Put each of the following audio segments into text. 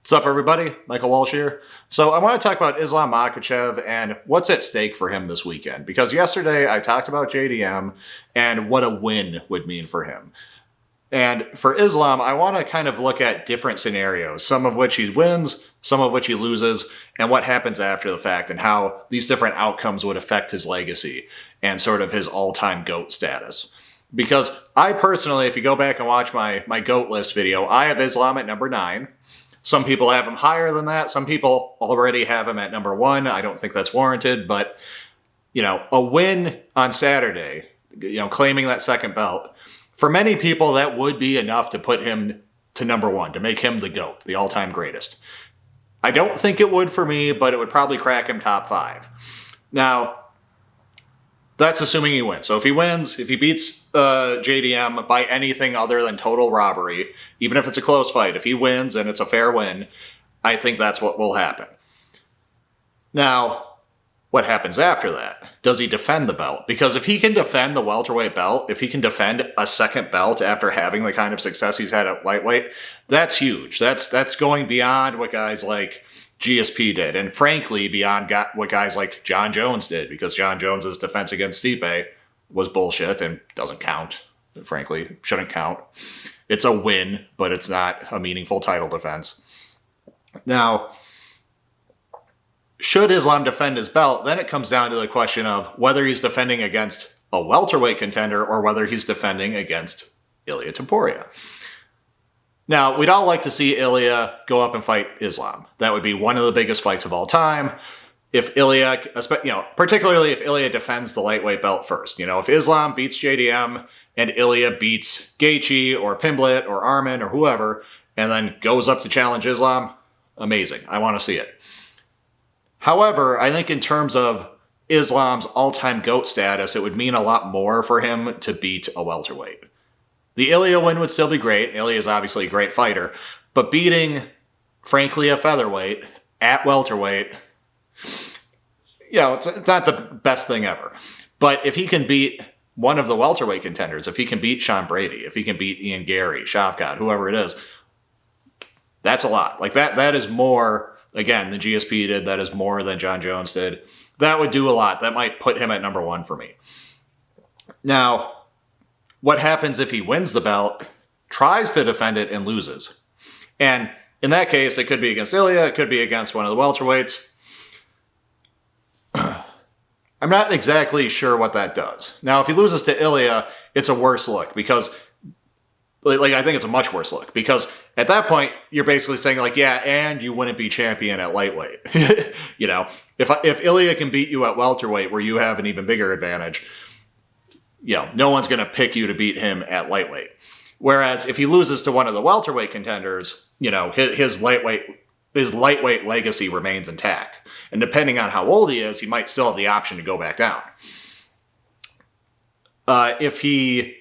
What's up, everybody? Michael Walsh here. So I want to talk about Islam Makhachev and what's at stake for him this weekend. Because yesterday I talked about JDM and what a win would mean for him. And for Islam, I want to kind of look at different scenarios, some of which he wins, some of which he loses, and what happens after the fact, and how these different outcomes would affect his legacy and sort of his all-time GOAT status. Because I personally, if you go back and watch my GOAT list video, I have Islam at number 9. Some people have him higher than that. Some people already have him at number 1. I don't think that's warranted, but, a win on Saturday, claiming that second belt, for many people, that would be enough to put him to number 1, to make him the GOAT, the all-time greatest. I don't think it would for me, but it would probably crack him top 5. Now, that's assuming he wins. So if he wins, if he beats JDM by anything other than total robbery, even if it's a close fight, if he wins and it's a fair win, I think that's what will happen. Now, what happens after that? Does he defend the belt? Because if he can defend the welterweight belt, if he can defend a second belt after having the kind of success he's had at lightweight, that's huge. That's going beyond what guys like GSP did, and frankly, beyond what guys like John Jones did, because John Jones's defense against Stipe was bullshit and doesn't count. Frankly, shouldn't count. It's a win, but it's not a meaningful title defense. Now, should Islam defend his belt, then it comes down to the question of whether he's defending against a welterweight contender or whether he's defending against Ilia Topuria. Now, we'd all like to see Ilia go up and fight Islam. That would be one of the biggest fights of all time. If Ilia, particularly if Ilia defends the lightweight belt first. If Islam beats JDM and Ilia beats Gaethje or Pimblett or Arman or whoever, and then goes up to challenge Islam, amazing. I want to see it. However, I think in terms of Islam's all-time GOAT status, it would mean a lot more for him to beat a welterweight. The Ilia win would still be great. Ilia is obviously a great fighter. But beating, frankly, a featherweight at welterweight, it's not the best thing ever. But if he can beat one of the welterweight contenders, if he can beat Sean Brady, if he can beat Ian Gary, Shavkat, whoever it is, that's a lot. That is more, again, than GSP did. That is more than John Jones did. That would do a lot. That might put him at number 1 for me. Now, what happens if he wins the belt, tries to defend it, and loses? And in that case, it could be against Ilia, it could be against one of the welterweights. I'm not exactly sure what that does. Now, if he loses to Ilia, it's a worse look because, I think it's a much worse look because at that point, you're basically saying and you wouldn't be champion at lightweight. If Ilia can beat you at welterweight where you have an even bigger advantage, no one's going to pick you to beat him at lightweight. Whereas if he loses to one of the welterweight contenders, his lightweight legacy remains intact. And depending on how old he is, he might still have the option to go back down. If he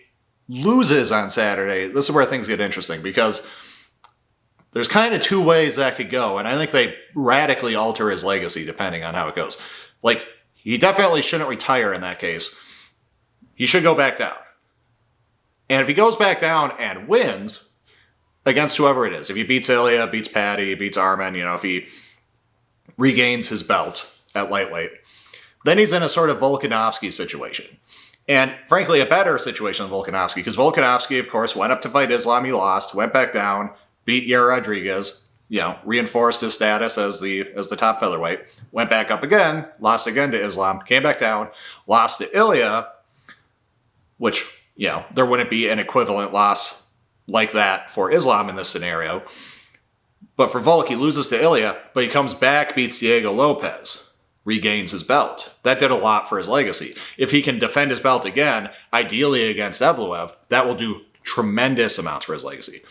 loses on Saturday, this is where things get interesting because there's kind of 2 ways that could go. And I think they radically alter his legacy depending on how it goes. He definitely shouldn't retire in that case. He should go back down. And if he goes back down and wins against whoever it is, if he beats Ilia, beats Patty, beats Arman, if he regains his belt at lightweight, then he's in a sort of Volkanovski situation. And frankly, a better situation than Volkanovski, because Volkanovski, of course, went up to fight Islam, he lost, went back down, beat Yair Rodriguez, reinforced his status as the top featherweight, went back up again, lost again to Islam, came back down, lost to Ilia, which, there wouldn't be an equivalent loss like that for Islam in this scenario. But for Volk, he loses to Ilia, but he comes back, beats Diego Lopez, regains his belt. That did a lot for his legacy. If he can defend his belt again, ideally against Evloev, that will do tremendous amounts for his legacy.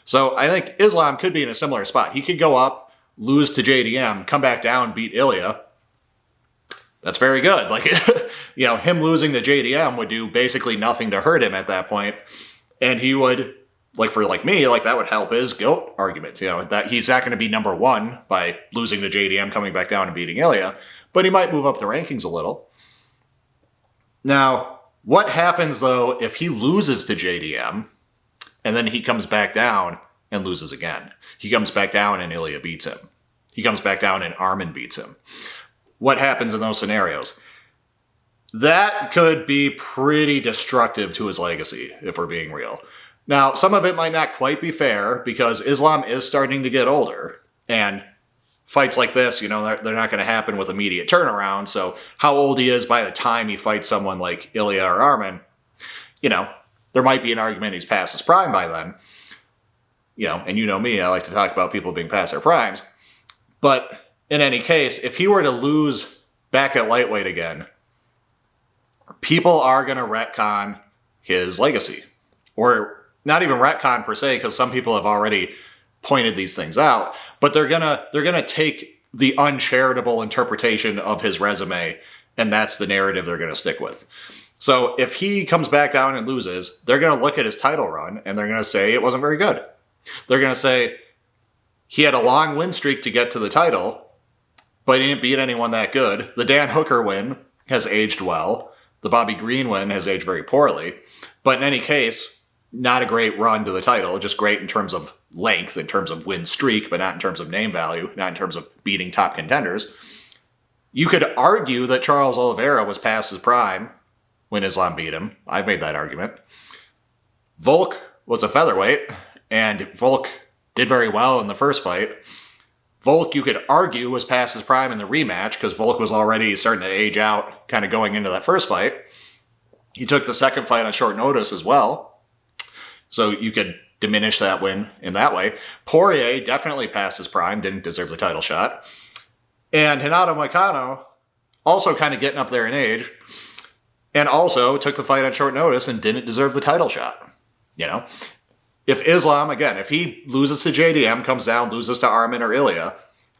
So I think Islam could be in a similar spot. He could go up, lose to JDM, come back down, beat Ilia. That's very good. Him losing to JDM would do basically nothing to hurt him at that point. And he would, for me, that would help his GOAT argument. That he's not going to be number 1 by losing to JDM, coming back down and beating Ilia, but he might move up the rankings a little. Now, what happens, though, if he loses to JDM and then he comes back down and loses again. He comes back down and Ilya beats him. He comes back down and Armin beats him. What happens in those scenarios? That could be pretty destructive to his legacy, if we're being real. Now, some of it might not quite be fair, because Islam is starting to get older, and fights like this, they're not going to happen with immediate turnaround, so how old he is by the time he fights someone like Ilya or Armin, there might be an argument he's past his prime by then. And you know me, I like to talk about people being past their primes. But in any case, if he were to lose back at lightweight again, people are going to retcon his legacy. Or not even retcon per se, because some people have already pointed these things out, but they're gonna take the uncharitable interpretation of his resume, and that's the narrative they're gonna stick with. So if he comes back down and loses, they're gonna look at his title run and they're gonna say it wasn't very good. They're gonna say he had a long win streak to get to the title, but he didn't beat anyone that good. The Dan Hooker win has aged well. The Bobby Green win has aged very poorly. But in any case, not a great run to the title, just great in terms of length, in terms of win streak, but not in terms of name value, not in terms of beating top contenders. You could argue that Charles Oliveira was past his prime when Islam beat him. I've made that argument. Volk was a featherweight, and Volk did very well in the first fight. Volk, you could argue, was past his prime in the rematch, because Volk was already starting to age out, kind of going into that first fight. He took the second fight on short notice as well. So you could diminish that win in that way. Poirier definitely passed his prime, didn't deserve the title shot. And Renato Moicano, also kind of getting up there in age, and also took the fight on short notice and didn't deserve the title shot. If Islam, again, if he loses to JDM, comes down, loses to Armin or Ilya,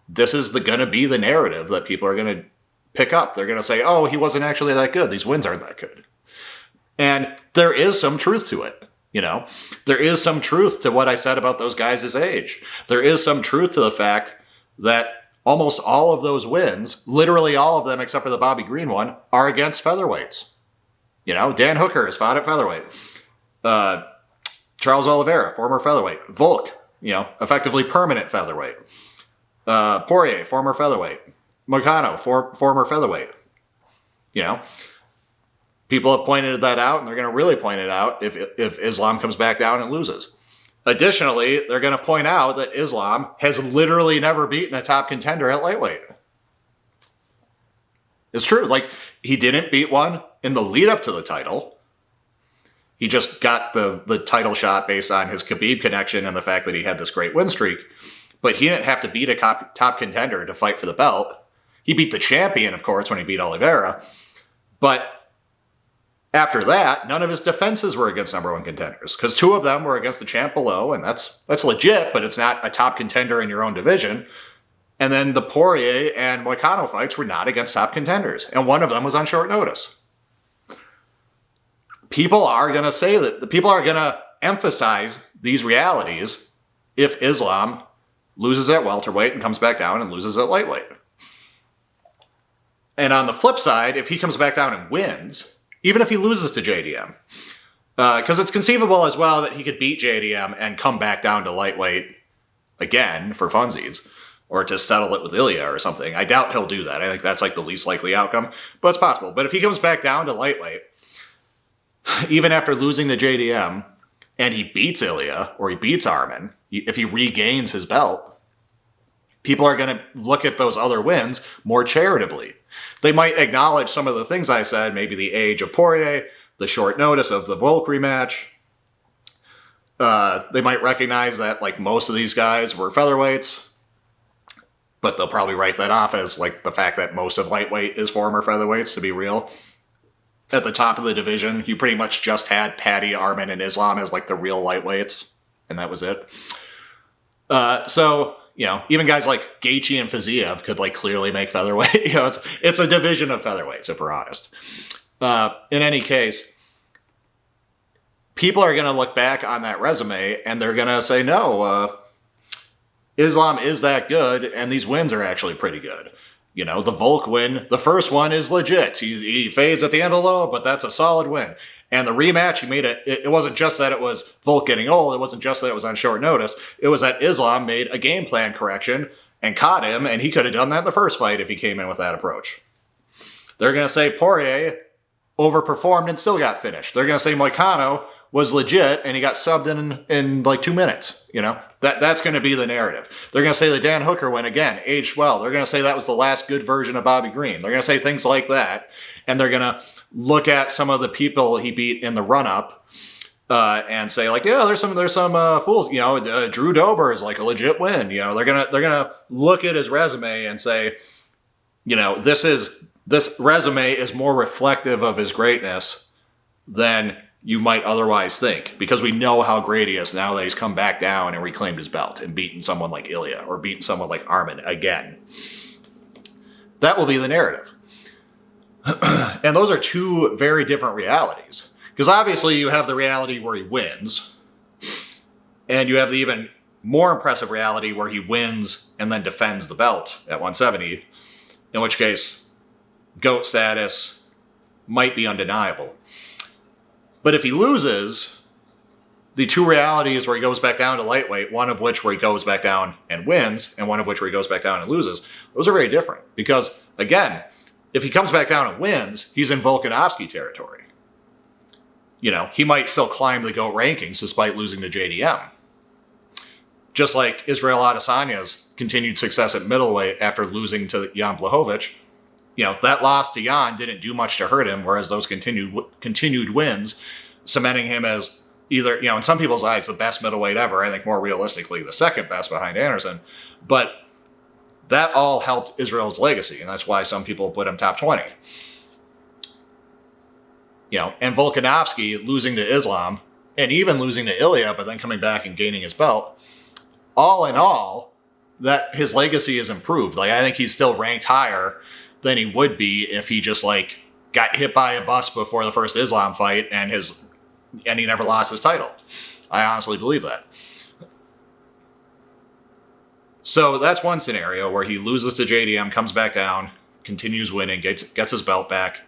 this is going to be the narrative that people are going to pick up. They're going to say, oh, he wasn't actually that good. These wins aren't that good. And there is some truth to it. There is some truth to what I said about those guys' age. There is some truth to the fact that almost all of those wins, literally all of them except for the Bobby Green one, are against featherweights. Dan Hooker has fought at featherweight. Charles Oliveira, former featherweight. Volk, effectively permanent featherweight. Poirier, former featherweight. Moicano, former featherweight. People have pointed that out, and they're going to really point it out if Islam comes back down and loses. Additionally, they're going to point out that Islam has literally never beaten a top contender at lightweight. It's true. He didn't beat one in the lead up to the title. He just got the title shot based on his Khabib connection and the fact that he had this great win streak. But he didn't have to beat a top contender to fight for the belt. He beat the champion, of course, when he beat Oliveira. But after that, none of his defenses were against number one contenders, because two of them were against the champ below, and that's legit, but it's not a top contender in your own division. And then the Poirier and Moicano fights were not against top contenders, and one of them was on short notice. People are going to say that, people are going to emphasize these realities if Islam loses at welterweight and comes back down and loses at lightweight. And on the flip side, if he comes back down and wins, even if he loses to JDM, because it's conceivable as well that he could beat JDM and come back down to lightweight again for funsies, or to settle it with Ilya or something. I doubt he'll do that. I think that's the least likely outcome, but it's possible. But if he comes back down to lightweight, even after losing to JDM, and he beats Ilya, or he beats Armin, if he regains his belt, people are going to look at those other wins more charitably. They might acknowledge some of the things I said, maybe the age of Poirier, the short notice of the Volk rematch. They might recognize that most of these guys were featherweights, but they'll probably write that off as the fact that most of lightweight is former featherweights, to be real. At the top of the division, you pretty much just had Paddy, Armin, and Islam as the real lightweights, and that was it. So even guys like Gaethje and Fiziev could clearly make featherweight. It's a division of featherweights, if we're honest. In any case, people are going to look back on that resume and they're going to say, no, Islam is that good, and these wins are actually pretty good. The Volk win, the first one is legit. He fades at the end of low, but that's a solid win. And the rematch, he made it wasn't just that it was Volk getting old. It wasn't just that it was on short notice. It was that Islam made a game plan correction and caught him, and he could have done that in the first fight if he came in with that approach. They're going to say Poirier overperformed and still got finished. They're going to say Moicano was legit and he got subbed in like 2 minutes. That's going to be the narrative. They're going to say that Dan Hooker went again, aged well. They're going to say that was the last good version of Bobby Green. They're going to say things like that, and they're going to look at some of the people he beat in the run-up and say like, yeah, there's some fools. Drew Dober is like a legit win. They're gonna look at his resume and say, this resume is more reflective of his greatness than you might otherwise think, because we know how great he is now that he's come back down and reclaimed his belt and beaten someone like Ilya or beaten someone like Arman again. That will be the narrative. And those are two very different realities. Because obviously you have the reality where he wins, and you have the even more impressive reality where he wins and then defends the belt at 170, in which case GOAT status might be undeniable. But if he loses, the two realities where he goes back down to lightweight, one of which where he goes back down and wins, and one of which where he goes back down and loses, those are very different. Because, again, if he comes back down and wins, he's in Volkanovski territory. He might still climb the GOAT rankings despite losing to JDM. Just like Israel Adesanya's continued success at middleweight after losing to Jan Blachowicz, that loss to Jan didn't do much to hurt him, whereas those continued wins, cementing him as either, in some people's eyes, the best middleweight ever. I think more realistically, the second best behind Anderson. But that all helped Israel's legacy, and that's why some people put him top 20. And Volkanovski losing to Islam, and even losing to Ilya, but then coming back and gaining his belt, all in all, that his legacy is improved. I think he's still ranked higher than he would be if he just got hit by a bus before the first Islam fight and he never lost his title. I honestly believe that. So that's one scenario where he loses to JDM, comes back down, continues winning, gets his belt back.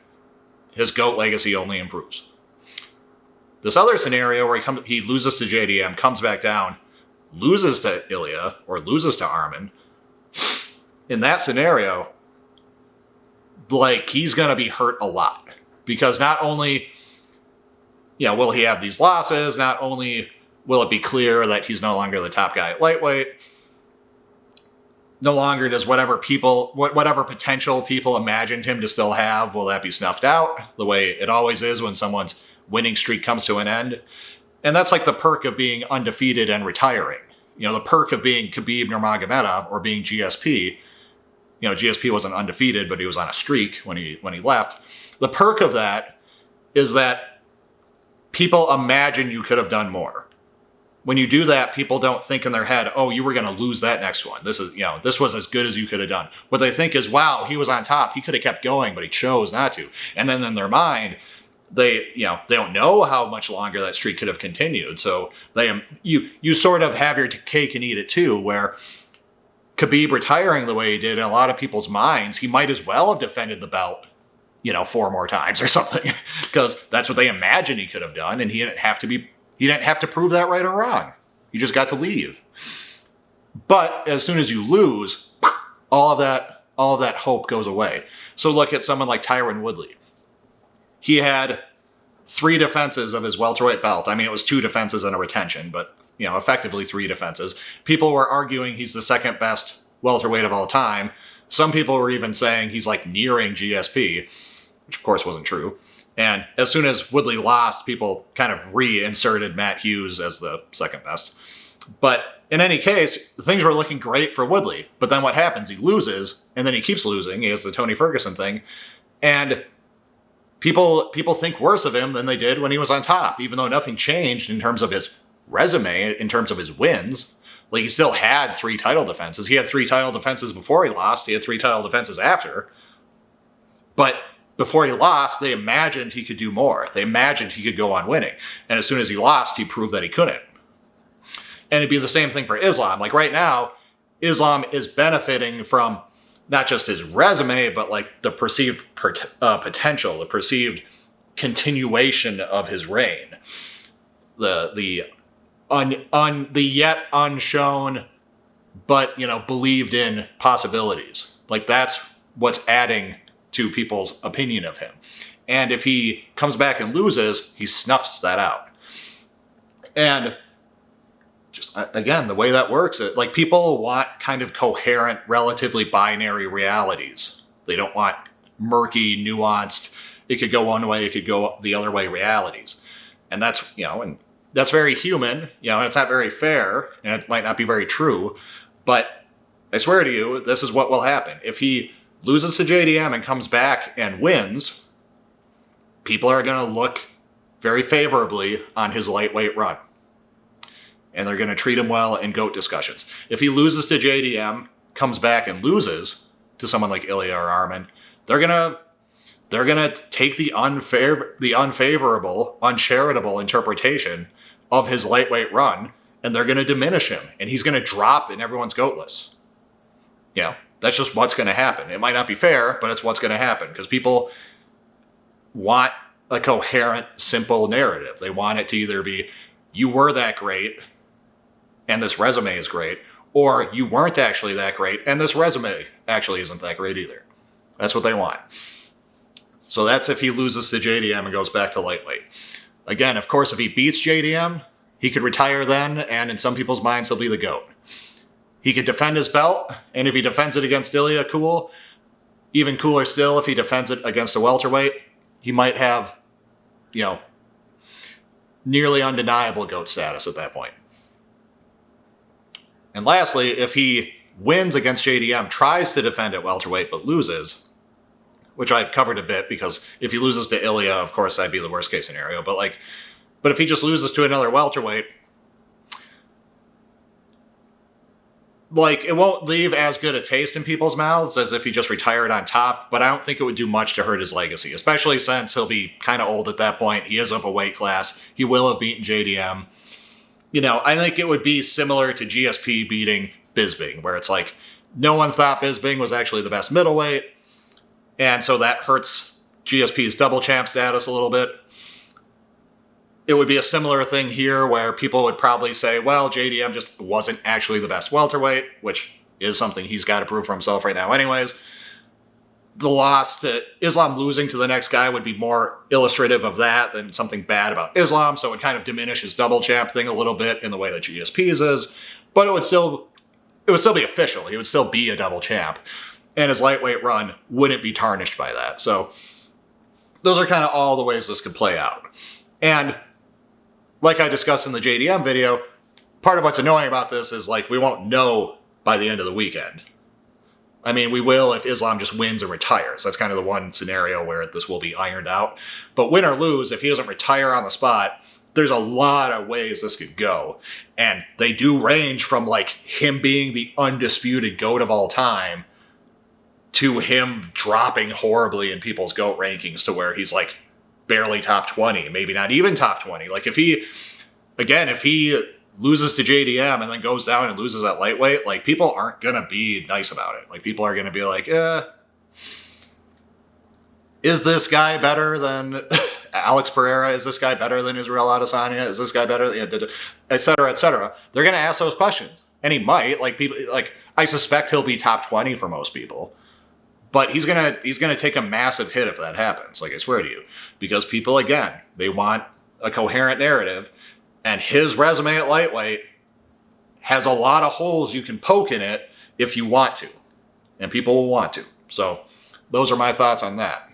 His GOAT legacy only improves. This other scenario where he loses to JDM, comes back down, loses to Ilya or loses to Arman. In that scenario, he's going to be hurt a lot, because not only will he have these losses, not only will it be clear that he's no longer the top guy at lightweight, no longer does whatever potential people imagined him to still have, will that be snuffed out the way it always is when someone's winning streak comes to an end. And that's like the perk of being undefeated and retiring. The perk of being Khabib Nurmagomedov or being GSP. GSP wasn't undefeated, but he was on a streak when he left. The perk of that is that people imagine you could have done more. When you do that, people don't think in their head, oh, you were going to lose that next one. This was as good as you could have done. What they think is, wow, he was on top. He could have kept going, but he chose not to. And then in their mind, they don't know how much longer that streak could have continued. So you sort of have your cake and eat it too, where Khabib retiring the way he did, in a lot of people's minds, he might as well have defended the belt, 4 more times or something, because that's what they imagined he could have done, and he didn't have to prove that right or wrong. He just got to leave. But as soon as you lose, all of that hope goes away. So look at someone like Tyron Woodley. He had 3 defenses of his welterweight belt. I mean, it was 2 defenses and a retention, but effectively 3 defenses. People were arguing he's the second best welterweight of all time. Some people were even saying he's nearing GSP, which of course wasn't true. And as soon as Woodley lost, people kind of reinserted Matt Hughes as the second best. But in any case, things were looking great for Woodley. But then what happens? He loses, and then he keeps losing. He has the Tony Ferguson thing. And people think worse of him than they did when he was on top, even though nothing changed in terms of his resume, in terms of his wins. He still had 3 title defenses. He had 3 title defenses before he lost. He had 3 title defenses after. But before he lost, they imagined he could do more. They imagined he could go on winning. And as soon as he lost, he proved that he couldn't. And it'd be the same thing for Islam. Right now, Islam is benefiting from not just his resume, but the perceived potential, the perceived continuation of his reign. The yet unshown, but believed in possibilities. Like, that's what's adding to people's opinion of him. And if he comes back and loses, he snuffs that out. And just again, the way that works, like, people want kind of coherent, relatively binary realities. They don't want murky, nuanced, it could go one way, it could go the other way realities. And that's, and that's very human, and it's not very fair, and it might not be very true, but I swear to you, this is what will happen. If he loses to JDM and comes back and wins, people are going to look very favorably on his lightweight run. And they're going to treat him well in GOAT discussions. If he loses to JDM, comes back and loses to someone like Ilya or Arman, they're gonna take the unfavorable, uncharitable interpretation of his lightweight run, and they're gonna diminish him, and he's gonna drop in everyone's GOAT list. That's just what's gonna happen. It might not be fair, but it's what's gonna happen, because people want a coherent, simple narrative. They want it to either be, you were that great, and this resume is great, or you weren't actually that great, and this resume actually isn't that great either. That's what they want. So that's if he loses to JDM and goes back to lightweight. Again, of course, if he beats JDM, he could retire then, and in some people's minds, he'll be the GOAT. He could defend his belt, and if he defends it against Ilya, cool. Even cooler still, if he defends it against a welterweight, he might have, nearly undeniable GOAT status at that point. And lastly, if he wins against JDM, tries to defend at welterweight, but loses, which I covered a bit, because if he loses to Ilya, of course, that'd be the worst case scenario. But if he just loses to another welterweight, it won't leave as good a taste in people's mouths as if he just retired on top, but I don't think it would do much to hurt his legacy, especially since he'll be kind of old at that point. He is up a weight class. He will have beaten JDM. I think it would be similar to GSP beating Bisping, where it's like, no one thought Bisping was actually the best middleweight, and so that hurts GSP's double champ status a little bit. It would be a similar thing here where people would probably say, well, JDM just wasn't actually the best welterweight, which is something he's got to prove for himself right now anyways. The loss to Islam losing to the next guy would be more illustrative of that than something bad about Islam, so it would kind of diminish his double champ thing a little bit in the way that GSP's is, but it would still be official. He would still be a double champ, and his lightweight run wouldn't be tarnished by that. So those are kind of all the ways this could play out. And like I discussed in the JDM video, part of what's annoying about this is we won't know by the end of the weekend. I mean, we will if Islam just wins and retires. That's kind of the one scenario where this will be ironed out. But win or lose, if he doesn't retire on the spot, there's a lot of ways this could go. And they do range from him being the undisputed GOAT of all time to him dropping horribly in people's GOAT rankings to where he's barely top 20, maybe not even top 20. If he loses to JDM and then goes down and loses at lightweight, people aren't going to be nice about it. People are going to be is this guy better than Alex Pereira? Is this guy better than Israel Adesanya? Is this guy better than, et cetera, et cetera. They're going to ask those questions. And he might, I suspect he'll be top 20 for most people. But he's gonna take a massive hit if that happens, I swear to you. Because people, again, they want a coherent narrative, and his resume at lightweight has a lot of holes you can poke in it if you want to. And people will want to. So those are my thoughts on that.